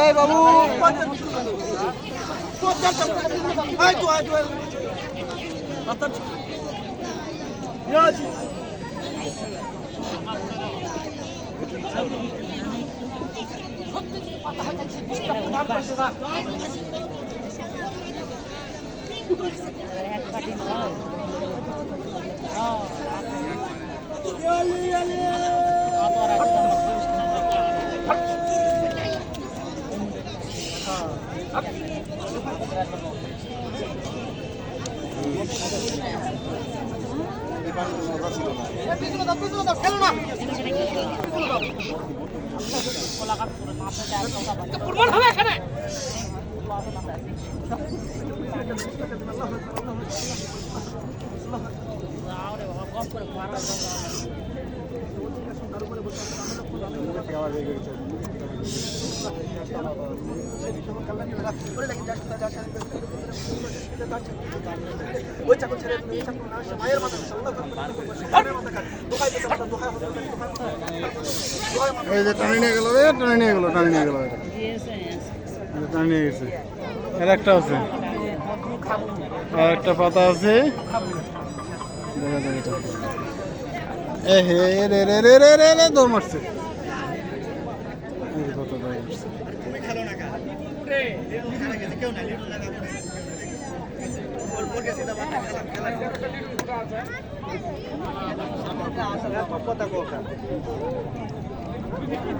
এই বাবু এই যে টানি নিয়ে গেল রে, টানি নিয়ে গেল, টানি নিয়ে গেল, টানি নিয়ে গেছে। আর একটা আছে, আর একটা পাতা আছে। এ হে রে রে রে রে রে রে দৌড় মারছে।